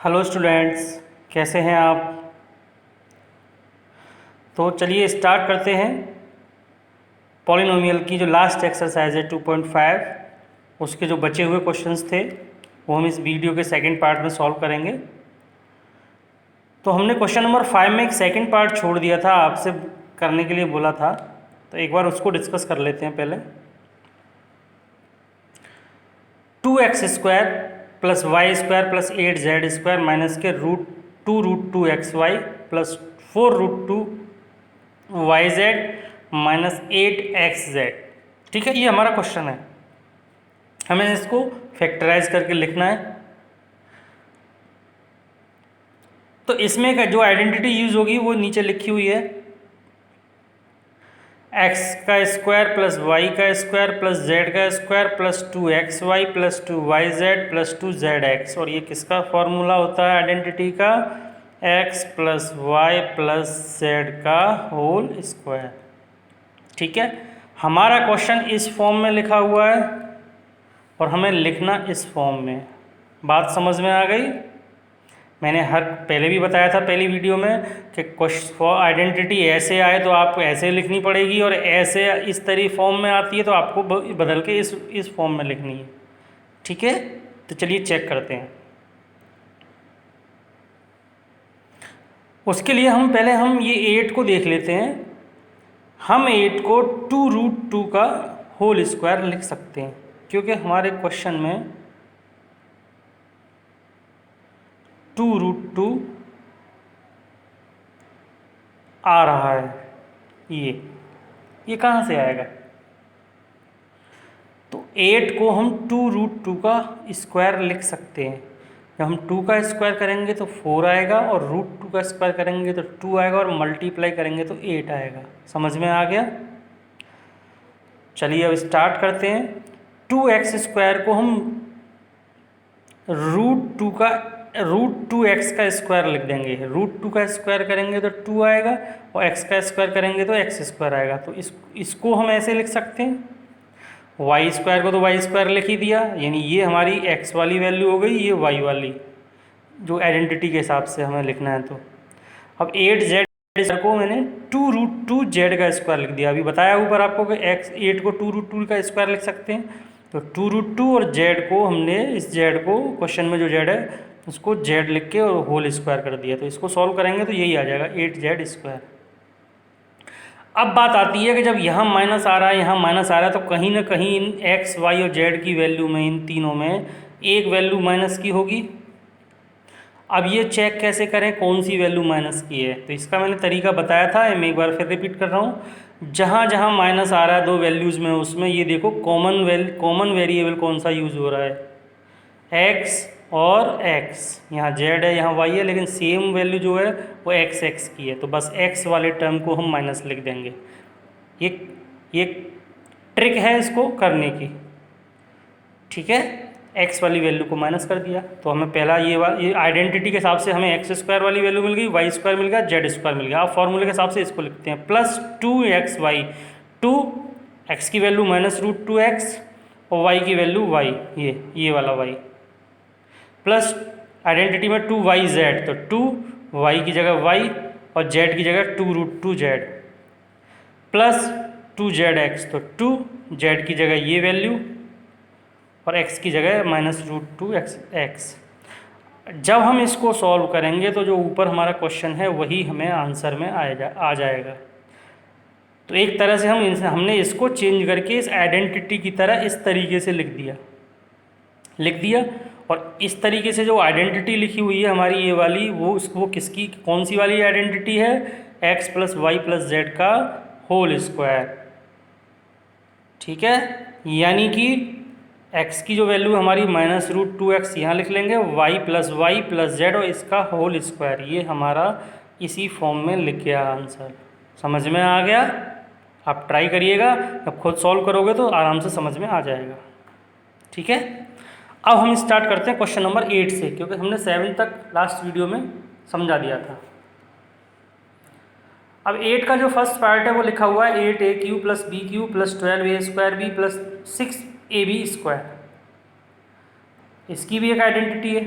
Hello students, कैसे हैं आप। तो चलिए स्टार्ट करते हैं। पॉलिनोमियल की जो लास्ट एक्सरसाइज है 2.5 उसके जो बचे हुए क्वेश्चंस थे वो हम इस वीडियो के सेकंड पार्ट में सॉल्व करेंगे। तो हमने क्वेश्चन नंबर 5 में एक सेकंड पार्ट छोड़ दिया था, आपसे करने के लिए बोला था, तो एक बार उसको डिस्कस कर लेते हैं पहले। 2x² plus y square plus 8z² minus के √2√2xy plus 4√2yz minus 8xz। ठीक है, ये हमारा क्वेश्चन है। हमें इसको फैक्टराइज करके लिखना है। तो इसमें का जो आइडेंटिटी यूज होगी वो नीचे लिखी हुई है, x² प्लस वाई का स्क्वायर प्लस z का square plus 2xy plus 2yz plus 2zx। और ये किसका फॉर्मूला होता है आइडेंटिटी का? x plus y plus z का होल स्क्वायर। ठीक है, हमारा क्वेश्चन इस फॉर्म में लिखा हुआ है और हमें लिखना इस फॉर्म में। बात समझ में आ गई? मैंने पहले भी बताया था पहली वीडियो में कि आइडेंटिटी ऐसे आए तो आपको ऐसे लिखनी पड़ेगी, और ऐसे इस तरह फॉर्म में आती है तो आपको बदल के इस फॉर्म में लिखनी है। ठीक है, तो चलिए चेक करते हैं। उसके लिए हम ये 8 को देख लेते हैं। हम 8 को 2√2 का होल स्क्वायर लिख सकते हैं, क्योंकि हमारे क्वेश्चन में 2√2 आ रहा है। ये कहाँ से आएगा? तो 8 को हम 2√2 का स्क्वायर लिख सकते हैं। जब हम 2 का स्क्वायर करेंगे तो 4 आएगा, और √2 का स्क्वायर करेंगे तो 2 आएगा, और मल्टीप्लाई करेंगे तो 8 आएगा। समझ में आ गया? चलिए अब स्टार्ट करते हैं। 2x² को हम √2x का स्क्वायर लिख देंगे। √2 का स्क्वायर करेंगे तो 2 आएगा, और x का स्क्वायर करेंगे तो x² आएगा। तो इसको हम ऐसे लिख सकते हैं। y² को तो y² लिख ही दिया, यानी ये हमारी x वाली वैल्यू हो गई, ये y वाली जो आइडेंटिटी के हिसाब से हमें लिखना है। तो अब 8z को मैंने 2√2z का स्क्वायर लिख दिया। अभी बताया ऊपर आपको कि 8 को 2√2 का स्क्वायर लिख सकते हैं। तो 2√2 और z को हमने इस z को क्वेश्चन में जो z है उसको z लिख के और होल स्क्वायर कर दिया। तो इसको सॉल्व करेंगे तो यही आ जाएगा 8z²। अब बात आती है कि जब यहाँ माइनस आ रहा है, यहाँ माइनस आ रहा है, तो कहीं ना कहीं इन x, y और z की वैल्यू में, इन तीनों में एक वैल्यू माइनस की होगी। अब ये चेक कैसे करें कौन सी वैल्यू माइनस की है? तो इसका मैंने तरीका बताया था, मैं एक बार फिर रिपीट कर रहा हूँ। जहाँ जहाँ माइनस आ रहा है दो वैल्यूज़ में, उसमें ये देखो कॉमन वेरिएबल कौन सा यूज़ हो रहा है? x और x। यहाँ z है, यहाँ y है, लेकिन सेम वैल्यू जो है वो x की है। तो बस x वाले टर्म को हम माइनस लिख देंगे। ये ट्रिक है इसको करने की। ठीक है, x वाली वैल्यू को माइनस कर दिया तो हमें पहला ये आइडेंटिटी के हिसाब से हमें x² वाली वैल्यू मिल गई, y² मिल गया, z² मिल गया। आप फॉर्मूले के हिसाब से इसको लिखते हैं, प्लस 2xy, 2x की वैल्यू माइनस √2x और y की वैल्यू y, ये वाला y, प्लस आइडेंटिटी में 2yz, तो 2y की जगह y और z की जगह 2√2z, प्लस 2zx, तो 2z की जगह ये वैल्यू और x की जगह माइनस √2x। जब हम इसको सॉल्व करेंगे तो जो ऊपर हमारा क्वेश्चन है वही हमें आंसर में आ जाएगा। तो एक तरह से हमने इसको चेंज करके इस आइडेंटिटी की तरह इस तरीके से लिख दिया। और इस तरीके से जो आइडेंटिटी लिखी हुई है हमारी ये वाली, वो किसकी, कौन सी वाली आइडेंटिटी है? x plus y plus z का होल स्क्वायर। ठीक है, यानी कि x की जो वैल्यू हमारी माइनस √2x यहाँ लिख लेंगे, y प्लस जेड और इसका होल स्क्वायर, ये हमारा इसी फॉर्म में लिख गया आंसर। समझ में आ गया? आप ट्राई करिएगा, जब खुद सॉल्व करोगे तो आराम से समझ में आ जाएगा। ठीक है, अब हम स्टार्ट करते हैं क्वेश्चन नंबर 8 से, क्योंकि हमने 7 तक लास्ट वीडियो में समझा दिया था। अब 8 का जो फर्स्ट पार्ट है वो लिखा हुआ है 8a³ plus b³ plus 12a² plus 6ab²। इसकी भी एक आइडेंटिटी है।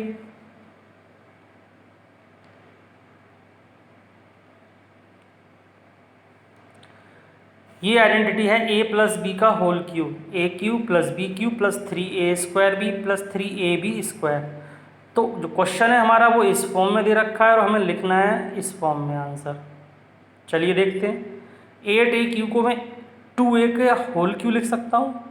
ये आइडेंटिटी है ए प्लस बी का whole cube, A cube plus B cube plus 3a² B plus 3ab²। तो जो क्वेश्चन है हमारा वो इस फॉर्म में दे रखा है और हमें लिखना है इस फॉर्म में आंसर। चलिए देखते हैं। 8a³ को मैं 2a का होल क्यूब लिख सकता हूँ,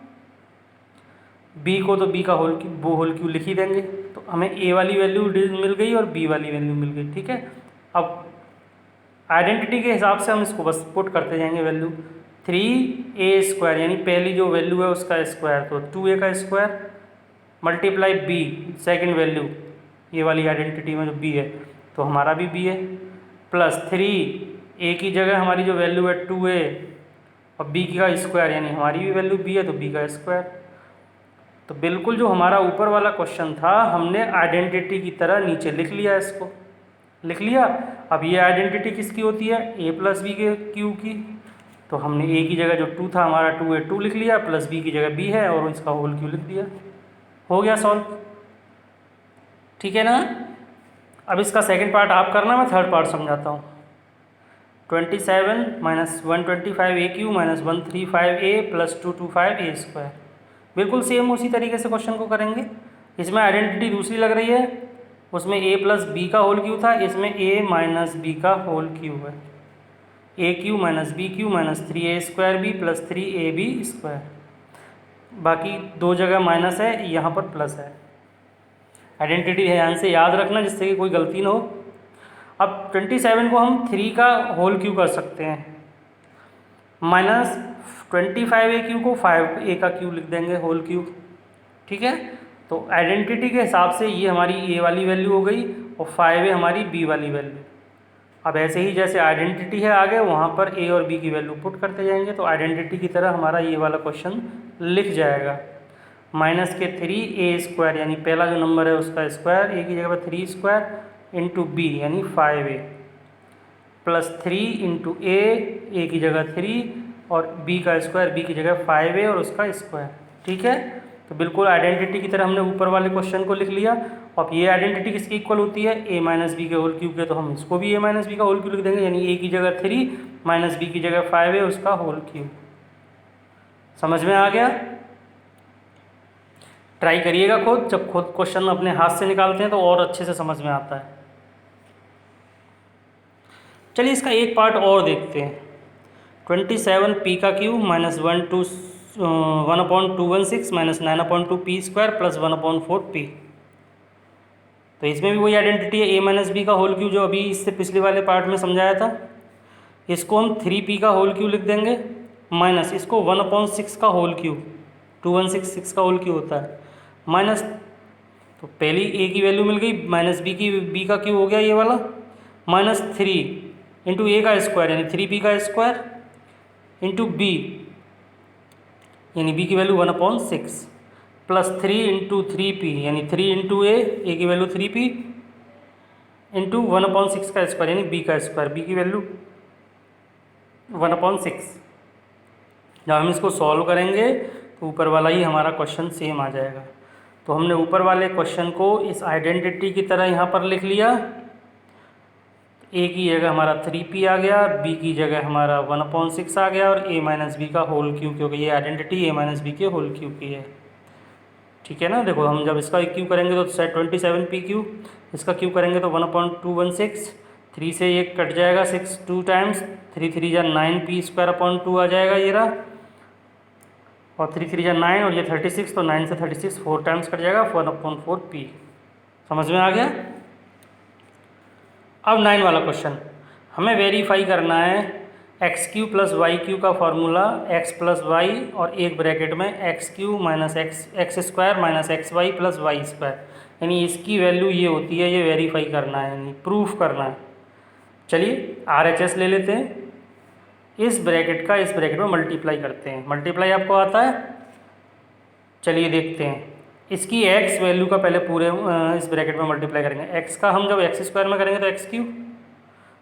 b को तो b का होल क्यूब, वो होल क्यूब लिख ही देंगे। तो हमें a वाली वैल्यू मिल गई और b वाली वैल्यू मिल गई, ठीक है। अब आइडेंटिटी के हिसाब से हम इसको बस पुट करते जाएंगे वैल्यू। 3a² यानी पहली जो वैल्यू है उसका स्क्वायर, तो 2a का square multiply b second value, ये वाली आइडेंटिटी में जो b है तो हमारा भी b है, प्लस 3a की जगह हमारी जो वैल्यू है 2a और b का स्क्वायर यानी हमारी भी वैल्यू b है तो b का स्क्वायर। तो बिल्कुल जो हमारा ऊपर वाला क्वेश्चन था हमने आइडेंटिटी की तरह नीचे लिख लिया, इसको लिख लिया। अब ये आइडेंटिटी किसकी होती है, a प्लस बी के क्यू की। तो हमने a की जगह जो 2 था हमारा 2a 2 लिख लिया, प्लस b की जगह b है और इसका होल क्यू लिख दिया, हो गया सॉल्व, ठीक है ना। अब इसका सेकंड पार्ट आप करना, मैं थर्ड पार्ट समझाता हूँ। 27 minus 125a³ minus 135a plus 225a²। बिल्कुल सेम उसी तरीके से क्वेश्चन को करेंगे। इसमें आइडेंटिटी दूसरी लग रही है, उसमें a प्लस बी का होल क्यूब था, इसमें a माइनस बी का होल क्यूब है। a³ minus b³ minus 3a² b plus 3ab²। बाकी दो जगह माइनस है, यहाँ पर प्लस है। आइडेंटिटी ध्यान से याद रखना जिससे कि कोई गलती ना हो। अब 27 को हम 3 का होल क्यूब कर सकते हैं, माइनस 25a³ को 5a का क्यूब लिख देंगे होल क्यूब, ठीक है। तो आइडेंटिटी के हिसाब से ये हमारी a वाली वैल्यू हो गई और 5a हमारी b वाली वैल्यू। अब ऐसे ही जैसे आइडेंटिटी है आगे वहाँ पर a और b की वैल्यू पुट करते जाएंगे तो आइडेंटिटी की तरह हमारा ये वाला क्वेश्चन लिख जाएगा। माइनस के 3a² यानी पहला जो नंबर है उसका स्क्वायर, a की जगह पर 3² इंटू b यानी 5a प्लस 3 इंटू a की जगह 3 और b का स्क्वायर, b की जगह 5a और उसका स्क्वायर, ठीक है। तो बिल्कुल आइडेंटिटी की तरह हमने ऊपर वाले क्वेश्चन को लिख लिया। अब ये आइडेंटिटी किसकी इक्वल होती है, a माइनस बी के होल क्यूब के, तो हम इसको भी a माइनस बी का होल क्यूब लिख देंगे, यानी a की जगह 3 माइनस b की जगह 5a उसका होल क्यूब। समझ में आ गया। ट्राई करिएगा खुद, जब खुद क्वेश्चन अपने हाथ से निकालते हैं तो और अच्छे से समझ में आता है। चलिए इसका एक पार्ट और देखते हैं। 27p का cube minus 1/216 minus 9/2p² plus 1/4p। तो इसमें भी वही आइडेंटिटी है, a माइनस बी का होल क्यूब जो अभी इससे पिछले वाले पार्ट में समझाया था। इसको हम 3p का होल क्यूब लिख देंगे, माइनस इसको 1/6 का होल क्यूब, 2166 का होल क्यूब होता है, माइनस तो पहली a की वैल्यू मिल गई, माइनस b का क्यूब हो गया ये वाला, माइनस 3 इंटू a का स्क्वायर यानी 3p का स्क्वायर इंटू b यानी b की वैल्यू 1/6 प्लस 3 इंटू 3p यानी 3 इंटू a की वैल्यू 3p इंटू 1/6 का स्क्वायर यानी b का स्क्वायर, b की वैल्यू 1/6। जब हम इसको सॉल्व करेंगे तो ऊपर वाला ही हमारा क्वेश्चन सेम आ जाएगा। तो हमने ऊपर वाले क्वेश्चन को इस आइडेंटिटी की तरह यहाँ पर लिख लिया। a की जगह हमारा 3p आ गया, b की जगह हमारा 1/6 आ गया और a माइनस बी का होल क्यूब, क्योंकि ये आइडेंटिटी a माइनस बी के होल क्यूब की है, ठीक है ना। देखो हम जब इसका क्यूब करेंगे तो 27p क्यूब, इसका क्यूब करेंगे तो 1/216, 3 से ये कट जाएगा 6 2 टाइम्स, 3 3 जा 9p²/2 आ जाएगा ये रहा, और 3 3 जा 9 और ये 36, तो 9 से 36 4 टाइम्स कट जाएगा 1/4p। समझ में आ गया। अब 9 वाला क्वेश्चन हमें वेरीफाई करना है x³ प्लस y³ का फॉर्मूला x प्लस वाई और एक ब्रैकेट में x³ minus x² minus xy plus y², यानी इसकी वैल्यू ये होती है, ये वेरीफाई करना है यानी प्रूफ करना है। चलिए RHS ले लेते हैं, इस ब्रैकेट का इस ब्रैकेट में मल्टीप्लाई करते हैं। मल्टीप्लाई आपको आता है, चलिए देखते हैं। इसकी x वैल्यू का पहले पूरे इस ब्रैकेट में मल्टीप्लाई करेंगे, x का हम जब x² में करेंगे तो x³,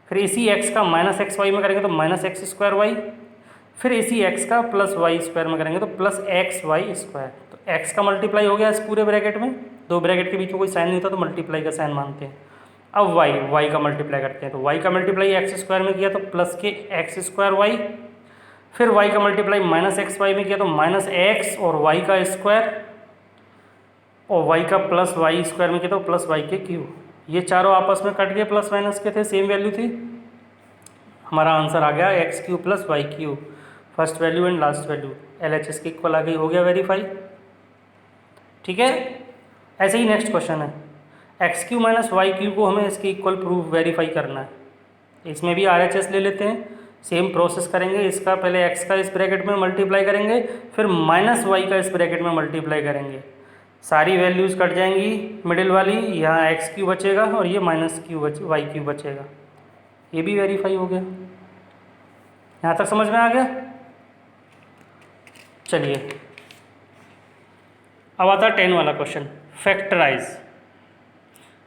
फिर इसी x का माइनस xy में करेंगे तो माइनस x²y, फिर इसी x का प्लस y² में करेंगे तो प्लस xy²। तो x का मल्टीप्लाई हो गया इस पूरे ब्रैकेट में, दो ब्रैकेट के बीच में कोई साइन नहीं होता तो मल्टीप्लाई का साइन मानते हैं। अब y का मल्टीप्लाई करते हैं, तो y का मल्टीप्लाई x² में किया तो प्लस के x²y, फिर y का मल्टीप्लाई माइनस एक्स वाई में किया तो माइनस एक्स और y का स्क्वायर, और y का प्लस वाई स्क्वायर में किया तो प्लस वाई के क्यूब। ये चारों आपस में कट गए, प्लस माइनस के थे, सेम वैल्यू थी। हमारा आंसर आ गया x cube plus y cube, first value and last value LHS के इक्वल आ गई, हो गया वेरीफाई। ठीक है, ऐसे ही नेक्स्ट क्वेश्चन है, x cube minus y cube को हमें इसके इक्वल प्रूफ वेरीफाई करना है। इसमें भी RHS ले लेते हैं, सेम प्रोसेस करेंगे। इसका पहले x का इस ब्रैकेट में मल्टीप्लाई करेंगे, फिर माइनस वाई का इस ब्रैकेट में मल्टीप्लाई करेंगे, सारी वैल्यूज़ कट जाएंगी मिडिल वाली, यहाँ एक्स क्यू बचेगा और ये माइनस क्यू वाई क्यू बचेगा। ये भी वेरीफाई हो गया, यहाँ तक समझ में आ गया। चलिए अब आता है 10 वाला क्वेश्चन, फैक्टराइज।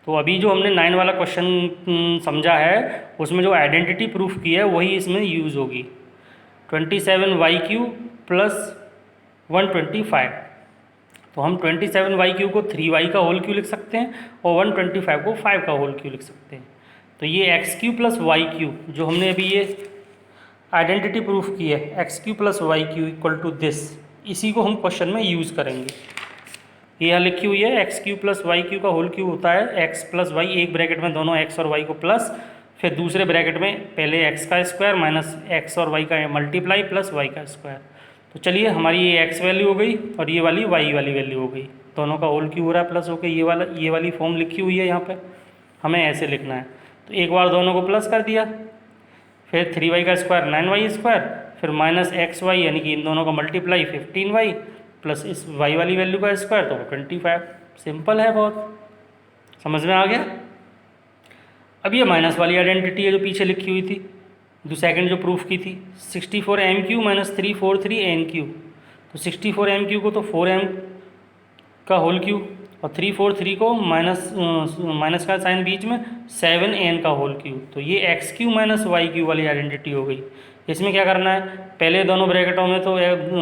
तो अभी जो हमने 9 वाला क्वेश्चन समझा है उसमें जो आइडेंटिटी प्रूफ की है वही इसमें यूज़ होगी। 27y³ प्लस 125, तो हम 27y³ को 3y का होल क्यू लिख सकते हैं और 125 को 5 का होल क्यू लिख सकते हैं। तो ये x³ प्लस y³ जो हमने अभी ये आइडेंटिटी प्रूफ की है, x³ plus y³ equal to this, इसी को हम क्वेश्चन में यूज़ करेंगे। ये यहाँ लिखी हुई है x³ प्लस y³ का होल क्यूब होता है x प्लस y, एक ब्रैकेट में दोनों x और y को प्लस, फिर दूसरे ब्रैकेट में पहले x का स्क्वायर माइनस x और y का मल्टीप्लाई प्लस y का स्क्वायर। तो चलिए हमारी ये x वैल्यू हो गई और ये वाली y वाली वैल्यू हो गई, दोनों का होल क्यूब हो रहा है प्लस होकर, ये वाली फॉर्म लिखी हुई है यहाँ पे, हमें ऐसे लिखना है। तो एक बार दोनों को प्लस कर दिया, फिर 3y का स्क्वायर 9y स्क्वायर, फिर माइनस xy यानी कि इन दोनों का मल्टीप्लाई 15y प्लस इस y वाली वैल्यू का स्क्वायर तो 25। सिंपल है बहुत, समझ में आ गया। अब ये माइनस वाली आइडेंटिटी है जो पीछे लिखी हुई थी, जो सेकंड जो प्रूफ की थी, 64m³ माइनस 343n³। तो 64m³ को तो 4m का होल क्यूब और 343 को माइनस का साइन बीच में 7n का होल क्यूब। तो ये x³ माइनस y³ वाली आइडेंटिटी हो गई। इसमें क्या करना है, पहले दोनों ब्रैकेटों में तो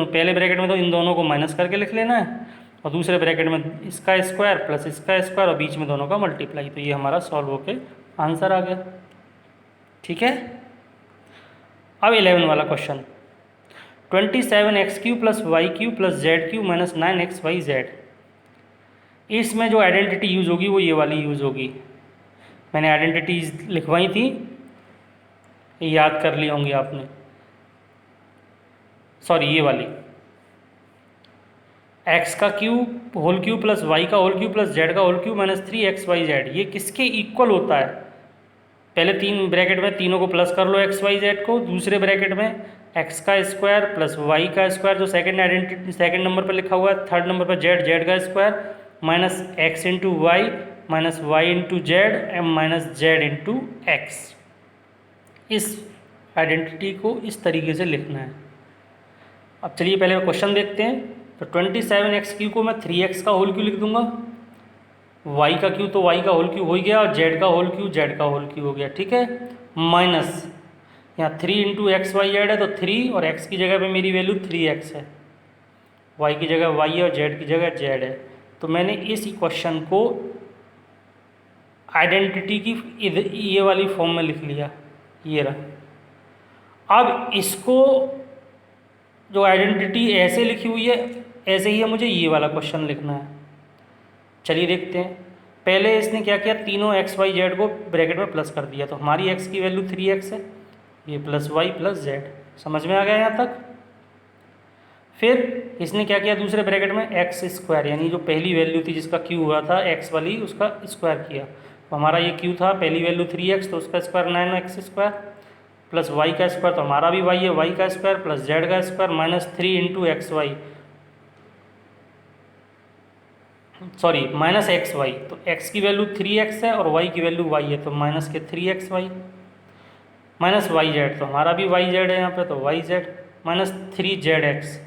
पहले ब्रैकेट में तो इन दोनों को माइनस करके लिख लेना है और दूसरे ब्रैकेट में इसका स्क्वायर प्लस इसका स्क्वायर और बीच में दोनों का मल्टीप्लाई। तो ये हमारा सॉल्व होके आंसर आ गया। ठीक है, अब 11 वाला question, 27x³ plus y³ plus z³ minus 9xyz। इसमें जो आइडेंटिटी यूज़ होगी वो ये वाली यूज़ होगी, मैंने आइडेंटिटीज लिखवाई थी, याद कर ली होंगी आपने, सॉरी ये वाली, x का cube whole cube plus y का होल क्यूब प्लस z का होल क्यूब माइनस 3xyz। ये किसके इक्वल होता है, पहले तीन ब्रैकेट में तीनों को प्लस कर लो xyz को, दूसरे ब्रैकेट में x का स्क्वायर प्लस y का स्क्वायर जो सेकंड आइडेंटिटी सेकंड नंबर पर लिखा हुआ है, थर्ड नंबर पर z का square minus x into y minus y into z एम माइनस जेड इंटू एक्स। इस आइडेंटिटी को इस तरीके से लिखना है। अब चलिए पहले क्वेश्चन देखते हैं। तो 27x³ को मैं 3x का होल क्यूब लिख दूंगा, y का क्यूब तो y का होल क्यूब हो गया और z का होल क्यूब z का होल क्यूब हो गया। ठीक है, माइनस यहाँ 3 इंटू XYZ है तो 3 और x की जगह पे मेरी वैल्यू 3x है, y की जगह y है और z की जगह z है। तो मैंने इस क्वेश्चन को आइडेंटिटी की ये वाली फॉर्म में लिख लिया, ये रहा। अब इसको जो आइडेंटिटी ऐसे लिखी हुई है ऐसे ही है मुझे ये वाला क्वेश्चन लिखना है। चलिए देखते हैं। पहले इसने क्या किया, तीनों XYZ को ब्रैकेट में प्लस कर दिया, तो हमारी x की वैल्यू 3x है, ये प्लस y प्लस z। समझ में आ गया यहाँ तक। फिर इसने क्या किया, दूसरे ब्रैकेट में x² यानी जो पहली वैल्यू थी जिसका q हुआ था x वाली, उसका स्क्वायर किया। तो हमारा ये q था, पहली वैल्यू 3x तो उसका स्क्वायर 9x² प्लस y का स्क्वायर तो हमारा भी y है, y का स्क्वायर प्लस z का square minus 3 into XY sorry minus XY। तो x की वैल्यू 3x है और y की वैल्यू y है, तो माइनस के 3xy माइनस yz, तो हमारा भी yz है यहाँ पे, तो yz माइनस 3zx,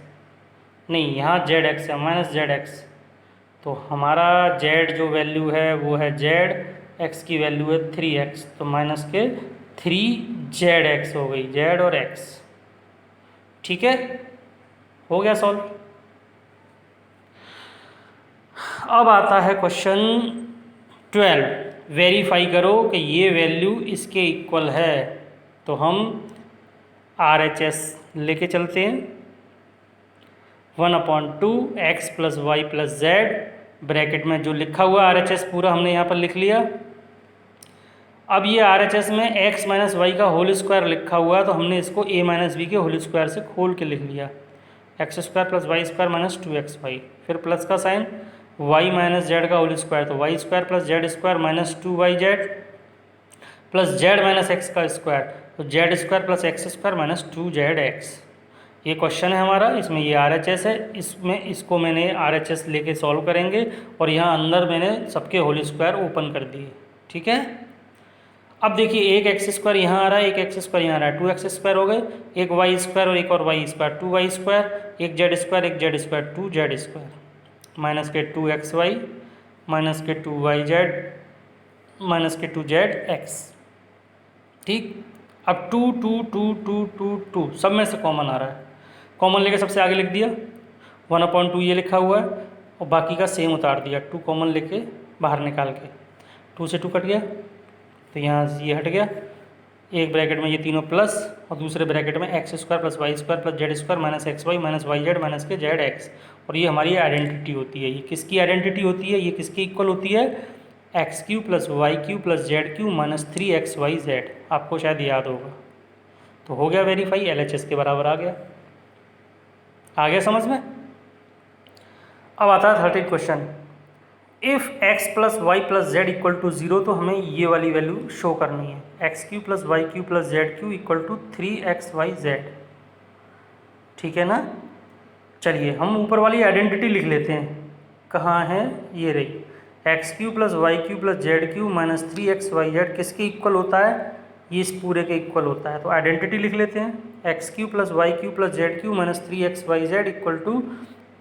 नहीं यहाँ zx है माइनस zx। तो हमारा z जो वैल्यू है वो है z, x की वैल्यू है 3x, तो माइनस के 3zx हो गई, z और x। ठीक है, हो गया सॉल्व। अब आता है क्वेश्चन 12, वेरीफाई करो कि ये वैल्यू इसके इक्वल है। तो हम RHS लेके चलते हैं, 1/2 x plus y plus z, bracket में जो लिखा हुआ RHS पूरा हमने यहाँ पर लिख लिया। अब ये RHS में x माइनस वाई का होल स्क्वायर लिखा हुआ है, तो हमने इसको a माइनस बी के होल स्क्वायर से खोल के लिख लिया, x square plus y square minus 2xy, फिर प्लस का साइन, y माइनस जेड का होल स्क्वायर, तो y square plus z square minus 2yz plus z minus x का स्क्वायर, तो z square plus x square minus 2zx। ये question है हमारा, इसमें ये RHS है, इसमें इसको मैंने RHS लेके सॉल्व करेंगे और यहाँ अंदर मैंने सबके होल स्क्वायर ओपन कर दिए। ठीक है, अब देखिए एक एक्स स्क्वायर यहाँ आ रहा है, एक एक्स स्क्वायर यहाँ आ रहा है, 2x स्क्वायर हो गए, एक वाई स्क्वायर और एक और वाई स्क्वायर, 2y स्क्वायर, एक जेड स्क्वायर, एक Z square, 2z square, minus के 2xy माइनस के 2yz माइनस के 2zx। ठीक, अब 2 2 2 2 2 2 सब में से कॉमन आ रहा है, कॉमन लेके सबसे आगे लिख दिया, 1/2 ये लिखा हुआ है और बाकी का सेम उतार दिया, 2 कॉमन लेके बाहर निकाल के, 2 से 2 कट गया तो यहाँ ये हट गया, एक ब्रैकेट में ये तीनों प्लस और दूसरे ब्रैकेट में x square plus y square plus z square minus x y minus y z minus के जेड एक्स, और ये हमारी आइडेंटिटी होती है। ये किसकी आइडेंटिटी होती है? ये किसकी इक्वल होती है? X cube plus Y cube plus Z cube minus 3xyz। आपको शायद याद होगा, तो हो गया वेरीफाई, LHS के बराबर आ गया समझ में। अब आता है 13 question, if x plus y plus z equal to 0, तो हमें ये वाली वैल्यू शो करनी है, x cube plus Y cube plus Z cube equal to 3xyz। ठीक है ना, चलिए हम ऊपर वाली आइडेंटिटी लिख लेते हैं, कहाँ है? ये रही, x cube plus Y cube plus Z cube minus 3xyz किसके इक्वल होता है? ये इस पूरे के इक्वल होता है, तो आइडेंटिटी लिख लेते हैं, x cube plus Y cube plus Z cube minus 3xyz equal to,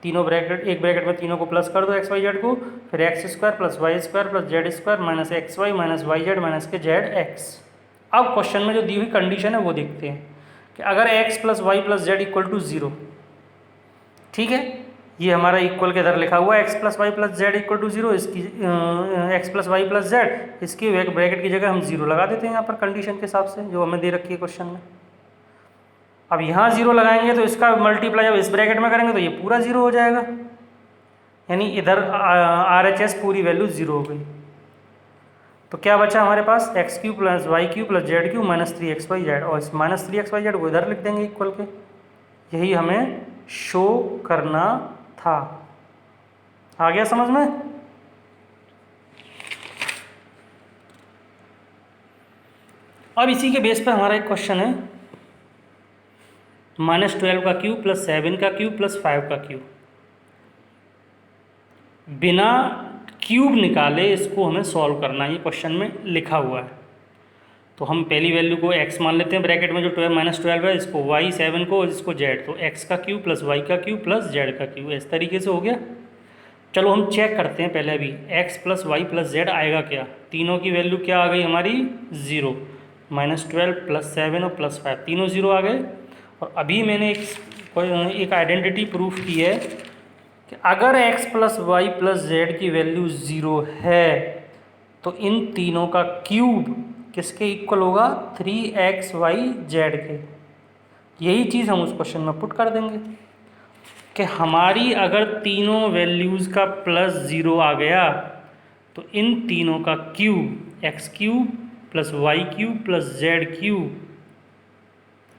तीनों ब्रैकेट, एक ब्रैकेट में तीनों को प्लस कर दो XYZ को, फिर x square plus y square plus z square minus XY minus YZ minus के ZX। अब क्वेश्चन में जो दी हुई कंडीशन है वो देखते हैं कि अगर x plus y plus z equal to 0, ठीक है, ये हमारा इक्वल के इधर लिखा हुआ है, x plus y plus z equal to 0, इसकी x plus y plus z, इसकी ब्रैकेट की जगह हम 0 लगा देते हैं यहाँ पर कंडीशन के हिसाब से जो हमें दे रखी है क्वेश्चन में। अब यहाँ 0 लगाएंगे तो इसका मल्टीप्लाई जब इस ब्रैकेट में करेंगे तो ये पूरा 0 हो जाएगा, यानी इधर RHS पूरी वैल्यू 0 हो गई। तो क्या बचा हमारे पास? X cube plus Y cube plus Z cube minus 3xyz, और इस माइनस 3xyz को इधर लिख देंगे इक्वल के, यही हमें शो करना था। आ गया समझ में? अब इसी के बेस पर हमारा एक क्वेश्चन है, -12 का क्यूब प्लस 7 का क्यूब प्लस 5 का क्यूब, बिना क्यूब निकाले इसको हमें सॉल्व करना है, ये क्वेश्चन में लिखा हुआ है। तो हम पहली वैल्यू को x मान लेते हैं, ब्रैकेट में जो -12 है, इसको y, 7 को, और इसको z, तो x का क्यूब प्लस y का क्यूब प्लस z का क्यूब, इस तरीके से हो गया। चलो हम चेक करते हैं पहले अभी, x plus y plus z आएगा क्या? तीनों की वैल्यू क्या आ गई हमारी? 0, -12 प्लस 7 और प्लस 5, तीनों 0 आ गए। और अभी मैंने एक आइडेंटिटी प्रूफ की है कि अगर x plus y plus z की वैल्यू 0 है तो इन तीनों का क्यूब किसके इक्वल होगा? 3xyz के। यही चीज़ हम उस क्वेश्चन में पुट कर देंगे कि हमारी अगर तीनों वैल्यूज़ का प्लस 0 आ गया तो इन तीनों का cube x cube plus y cube plus z cube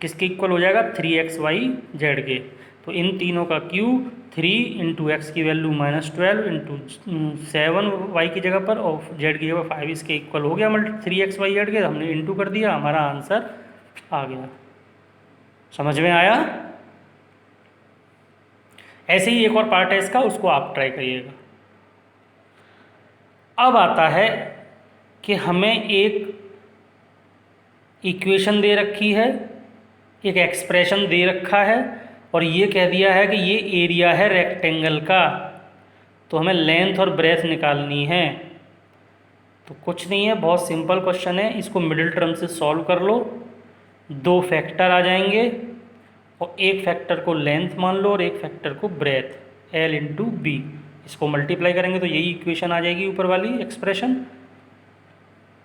किसके इक्वल हो जाएगा? 3xyz के। तो इन तीनों का क्यूब 3 इंटू एक्स की वैल्यू -12 इंटू 7 वाई की जगह पर और जेड की जगह 5 इसके इक्वल हो गया 3xyz के, हमने इंटू कर दिया, हमारा आंसर आ गया। समझ में आया? ऐसे ही एक और पार्ट है इसका, उसको आप ट्राई करिएगा। अब आता है कि हमें एक इक्वेशन दे रखी है, एक एक्सप्रेशन दे रखा है और ये कह दिया है कि ये एरिया है रेक्टेंगल का, तो हमें लेंथ और ब्रेथ निकालनी है। तो कुछ नहीं है, बहुत सिंपल क्वेश्चन है, इसको मिडिल टर्म से सॉल्व कर लो, 2 फैक्टर आ जाएंगे और एक फैक्टर को लेंथ मान लो और एक फैक्टर को ब्रेथ, L इंटू बी, इसको मल्टीप्लाई करेंगे तो यही इक्वेशन आ जाएगी ऊपर वाली एक्सप्रेशन।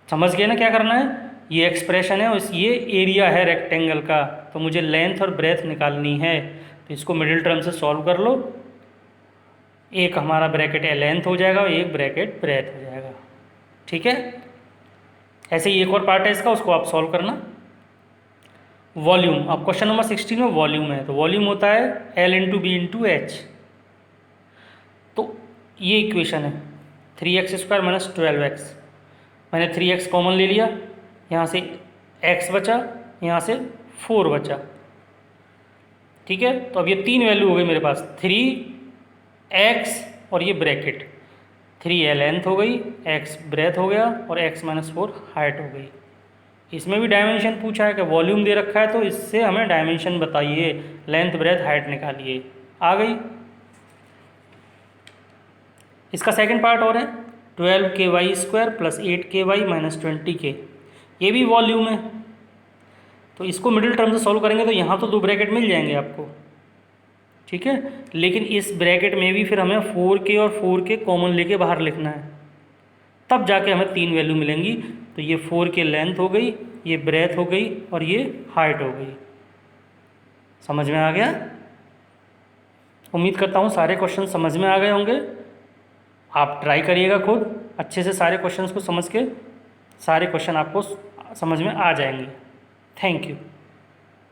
समझ गए ना क्या करना है? ये एक्सप्रेशन है और ये एरिया है रेक्टेंगल का, तो मुझे लेंथ और ब्रेथ निकालनी है। तो इसको मिडिल टर्म से सॉल्व कर लो। एक हमारा ब्रैकेट लेंथ हो जाएगा और एक ब्रैकेट ब्रेथ हो जाएगा। ठीक है, ऐसे ही एक और पार्ट है इसका, उसको आप सॉल्व करना। वॉल्यूम, अब क्वेश्चन नंबर 16 में वॉल्यूम है, तो वॉल्यूम होता है L into b into h. तो ये इक्वेशन है 3x² माइनस 12x। मैंने 3x कॉमन ले लिया, यहाँ से x बचा, यहाँ से 4 बचा। ठीक है, तो अब ये 3 वैल्यू हो गई मेरे पास, 3x और ये ब्रैकेट, 3 लेंथ हो गई, x ब्रेथ हो गया और x माइनस 4 हाइट हो गई। इसमें भी डायमेंशन पूछा है कि वॉल्यूम दे रखा है तो इससे हमें डायमेंशन बताइए, लेंथ ब्रेथ हाइट निकालिए। आ गई। इसका सेकंड पार्ट और है 12ky² plus 8ky minus 20k, ये भी वॉल्यूम है। तो इसको मिडिल टर्म से सॉल्व करेंगे तो यहाँ तो 2 ब्रैकेट मिल जाएंगे आपको। ठीक है, लेकिन इस ब्रैकेट में भी फिर हमें 4k और 4k कॉमन लेके बाहर लिखना है, तब जाके हमें 3 वैल्यू मिलेंगी। तो ये 4k लेंथ हो गई, ये ब्रेथ हो गई और ये हाइट हो गई। समझ में आ गया? उम्मीद करता हूँ सारे क्वेश्चन समझ में आ गए होंगे। आप ट्राई करिएगा खुद अच्छे से, सारे क्वेश्चंस को समझ के सारे क्वेश्चन आपको समझ में आ जाएंगे। Thank you.